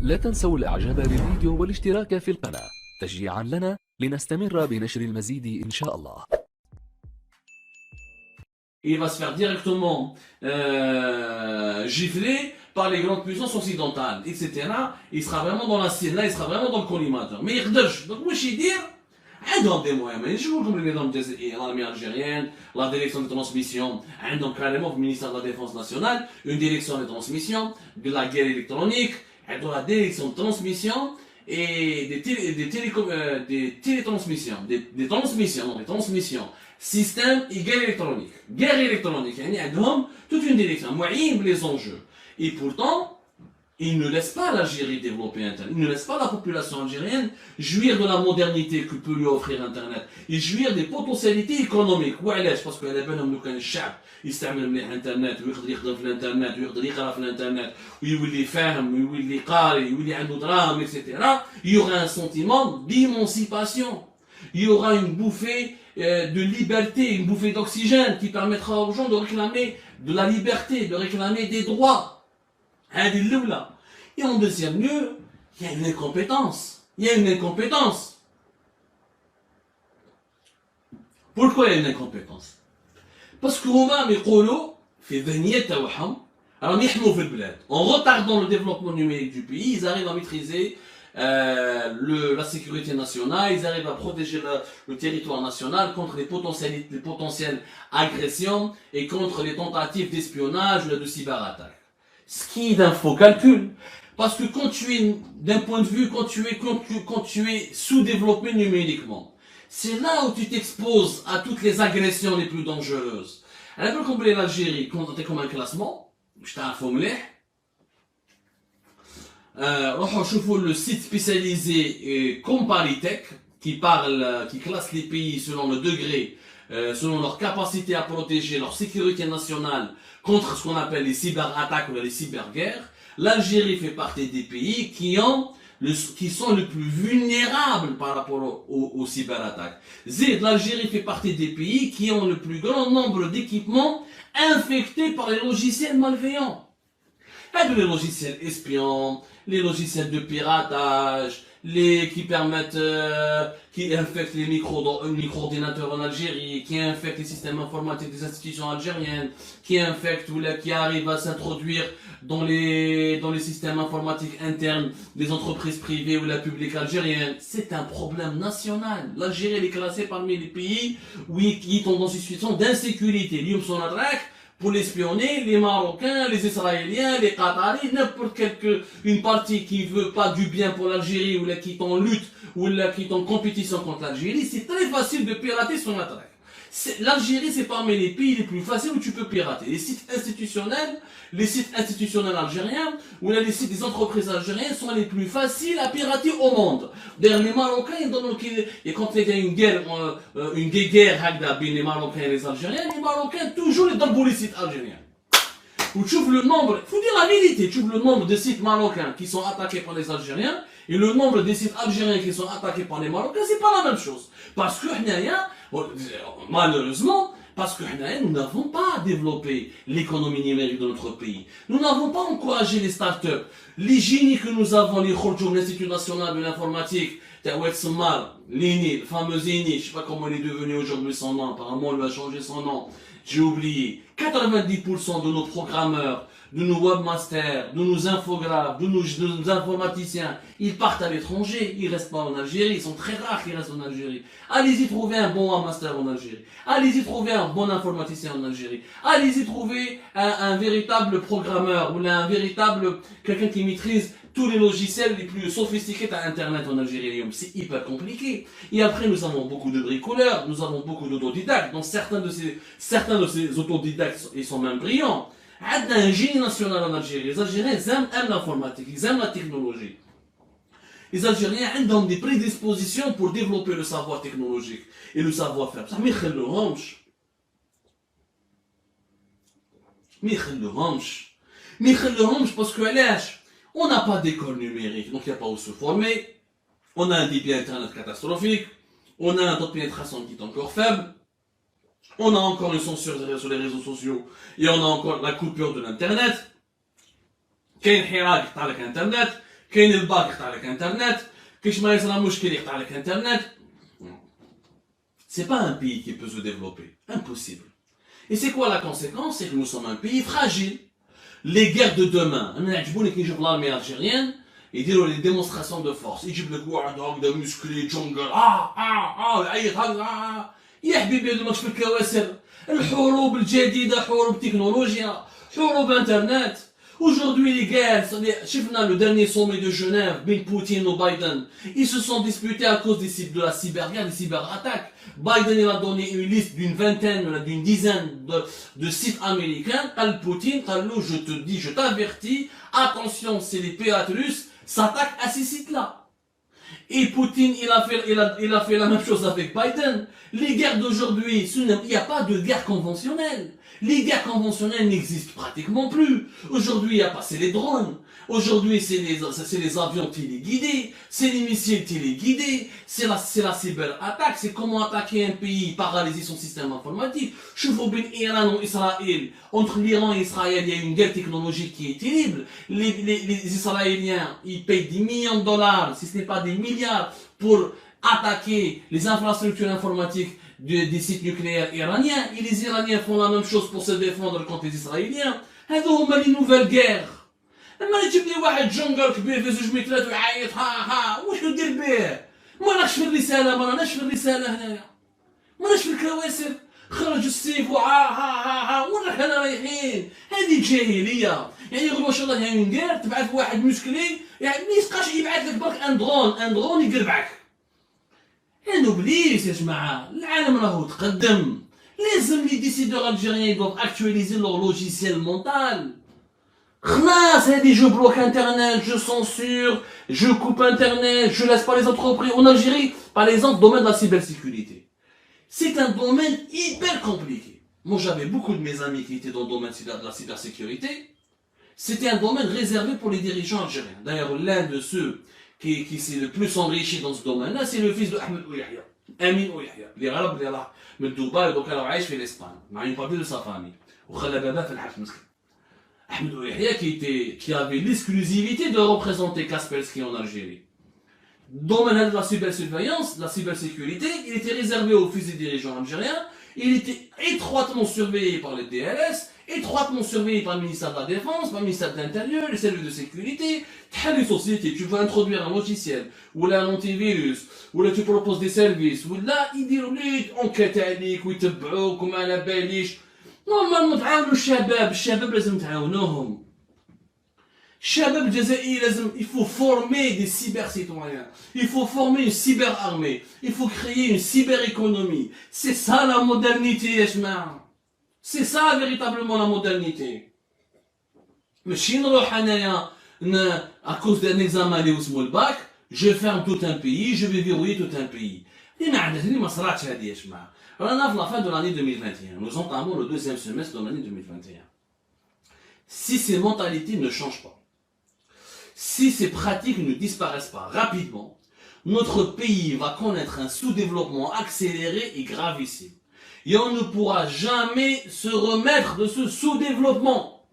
لا تنسوا الإعجاب بالفيديو والاشتراك في القناة تشجيعا لنا لنستمر بنشر المزيد إن شاء الله. Il va se faire directement gifler par les grandes puissances occidentales, etc. Il sera vraiment dans la scène, là il sera vraiment dans le collimateur. Mais il donc moi je dire, عندهم des moyens, mais je vous comme les normes l'armée algérienne, la direction de transmission, عندهم carrément le ministère de la Défense nationale, une direction de transmission, de la guerre électronique, عندهم la direction de transmission et des télétransmissions, des transmissions. Système et guerre électronique. Guerre électronique, il y a toute une direction, moyen les enjeux. Et pourtant, ils ne laissent pas l'Algérie développer Internet. Ils ne laissent pas la population algérienne jouir de la modernité que peut lui offrir Internet. Ils jouir des potentialités économiques. وعلاش؟ parce que على بالهم لو كان الشعب يستعمل مليح الانترنت ويقدر يخدم في الانترنت ويقدر يقرا في الانترنت ويولي فاهم ويولي قاري ويولي عنده دراهم etc. Il y aura un sentiment d'émancipation. Il y aura une bouffée de liberté, une bouffée d'oxygène qui permettra aux gens de réclamer de la liberté, de réclamer des droits. Et en deuxième lieu, il y a une incompétence. Pourquoi il y a une incompétence? Parce que هما يقولوا في ذهنية تاعهم راهم يحموا في البلاد. En retardant le développement numérique du pays, ils arrivent à maîtriser la sécurité nationale, ils arrivent à protéger le territoire national contre les potentielles agressions et contre les tentatives d'espionnage ou de cyberattaque. Ce qui est d'un faux calcul. Parce que quand tu es, d'un point de vue, quand tu es sous-développé numériquement, c'est là où tu t'exposes à toutes les agressions les plus dangereuses. Alors, comme l'Algérie, quand on est comme un classement, je t'informe مليح. روحوا شوفوا le site spécialisé Comparitech qui classe les pays selon le degré, selon leur capacité à protéger leur sécurité nationale contre ce qu'on appelle les cyberattaques ou les cyberguerres. L'Algérie fait partie des pays qui sont les plus vulnérables par rapport aux cyberattaques. L'Algérie fait partie des pays qui ont le plus grand nombre d'équipements infectés par les logiciels malveillants. Les logiciels espions, les logiciels de piratage, qui permettent, qui infectent les micro-ordinateurs en Algérie, qui infectent les systèmes informatiques des institutions algériennes, qui infectent ou qui arrivent à s'introduire dans les systèmes informatiques internes des entreprises privées ou la publique algérienne. C'est un problème national. L'Algérie est classée parmi les pays qui sont dans une situation d'insécurité. Pour l'espionner, les Marocains, les Israéliens, les Qataris, n'importe une partie qui veut pas du bien pour l'Algérie ou qui est en lutte ou qui est en compétition contre l'Algérie, c'est très facile de pirater son attaque. L'Algérie, c'est parmi les pays les plus faciles où tu peux pirater. Les sites institutionnels algériens ou les sites des entreprises algériennes sont les plus faciles à pirater au monde. D'ailleurs, les Marocains, et quand il y a une guerre entre les Marocains et les Algériens toujours les donnent les sites algériens. Où tu ouvres le nombre, faut dire la vérité, tu ouvres le nombre de sites marocains qui sont attaqués par les Algériens et le nombre de sites algériens qui sont attaqués par les Marocains, c'est pas la même chose. Parce que malheureusement, parce que nous n'avons pas développé l'économie numérique de notre pays. Nous n'avons pas encouragé les startups. Les génies que nous avons, l'Institut national de l'informatique, l'INI, le fameux INI, je sais pas comment il est devenu aujourd'hui son nom, apparemment il a changé son nom, j'ai oublié. 90% de nos programmeurs, de nos webmasters, de nos infographes, de nos informaticiens, ils partent à l'étranger, ils restent pas en Algérie, ils sont très rares qui restent en Algérie. Allez-y trouver un bon webmaster en Algérie. Allez-y trouver un bon informaticien en Algérie. Allez-y trouver un véritable programmeur ou quelqu'un qui maîtrise tous les logiciels les plus sophistiqués à Internet en Algérie. C'est hyper compliqué. Et après, nous avons beaucoup de bricoleurs, nous avons beaucoup d'autodidactes. Donc certains de ces autodidactes, ils sont même brillants. Il y a un génie national en Algérie. Les Algériens aiment l'informatique, ils aiment la technologie. Les Algériens ont des prédispositions pour développer le savoir technologique et le savoir-faire. Ça parce que on n'a pas d'école numérique, donc il n'y a pas où se former. On a un débit internet catastrophique. On a un taux de pénétration qui est encore faible. On a encore une censure sur les réseaux sociaux. Et on a encore la coupure de l'internet. كاين حراك تاع الانترنت كاين الباك يقطع لك انترنت، كاش ما يصرى مشكل يقطع لك انترنت. C'est pas un pays qui peut se développer, impossible. Et c'est quoi la conséquence? C'est que nous sommes un pays fragile. Les guerres de demain, انا يعجبوني كي نشوف l'armée algérienne يديروا les démonstrations de force، يجيب لك واحد هكذا مسكلي جونجل يعيط هكذا. يا حبيبي هذا ماكش في الكواسر. الحروب الجديدة حروب تكنولوجيا، حروب انترنت. Aujourd'hui les guerres, شفنا le dernier sommet de Genève بين Poutine et Biden, ils se sont disputés à cause de la cyberguerre, des cyberattaques. Biden il a donné une liste d'une vingtaine, d'une dizaine de sites américains. قال Poutine, قال له je te dis, je t'avertis, attention, si les pirates russes s'attaquent à ces sites-là. Et Poutine, il a fait la même chose avec Biden. Les guerres d'aujourd'hui, il n'y a pas de guerre conventionnelle. Les guerres conventionnelles n'existent pratiquement plus. Aujourd'hui, il n'y a pas, c'est les drones. Aujourd'hui, c'est les avions téléguidés, c'est les missiles téléguidés, c'est la cyberattaque, c'est comment attaquer un pays, paralyser son système informatique. Je vois bien Iran ou Israël. Entre l'Iran et Israël, il y a une guerre technologique qui est terrible. Les Israéliens, ils payent des millions de dollars, si ce n'est pas des milliards, pour attaquer les infrastructures informatiques des sites nucléaires iraniens. Et les Iraniens font la même chose pour se défendre contre les Israéliens. هذو هما les nouvelles guerres. لما يجيب لي واحد جونجل كبير في 2 مترات ويعيط ها واش ندير به؟ ما راكش في الرساله، ما راناش في الرساله هنايا، ما راناش في الكواسر. خرج السيف ها وين رانا رايحين؟ هذه جاهليه. يعني يقولوا ما شاء الله هاي ندير تبعث واحد مسكلي يعني ما يسقاش يبعث لك برك ان درون يقربعك. يا نوبليس يا جماعه، العالم راهو تقدم. لازم les décideurs algériens doivent actualiser leur logiciel mental. خلاص هذه je bloque internet, je censure, je coupe internet, je laisse pas les entreprises. En Algérie, par exemple, domaine de la cybersécurité. C'est un domaine hyper compliqué. Moi j'avais beaucoup de mes amis qui étaient dans le domaine de la cybersécurité. C'était un domaine réservé pour les dirigeants algériens. D'ailleurs, l'un de ceux qui s'est le plus enrichi dans ce domaine-là, c'est le fils de Ahmed Ouyahia. Amin Ouyahia. اللي غلب اللي راح من دبي ودوكا راه عايش في الاسبان مع une partie de sa famille. وخلى باباه في الحبس مسكين. Ahmed Ouyahia qui avait l'exclusivité de représenter Kaspersky en Algérie. Domaine de la cybersurveillance, de la cybersécurité, il était réservé aux fils des dirigeants algériens. Il était étroitement surveillé par les DLS, étroitement surveillé par le ministère de la Défense, par le ministère de l'Intérieur, les services de sécurité. Les sociétés, tu veux introduire un logiciel, ou là un antivirus, ou là tu proposes des services, ou là ils disent enquête عليك ويتبعوك وما على باليش. نورمالمون تعاونوا الشباب لازم تعاونوهم. الشباب الجزائري لازم il faut former des cyber-citoyens, il faut former une cyber-armée, il faut créer une cyber-économie. C'est ça la modernité يا جماعة. C'est ça véritablement la modernité. ماشي نروح انايا à cause d'un examen اللي اسمه الباك je ferme tout un pays, je vais verrouiller tout un pays. اللي ما صراتش هذه يا جماعة. رانا في la fin de l'année 2021. Nous entamons le deuxième semestre de l'année 2021. Si ces mentalités ne changent pas, si ces pratiques ne disparaissent pas rapidement, notre pays va connaître un sous-développement accéléré et gravissime. Et on ne pourra jamais se remettre de ce sous-développement.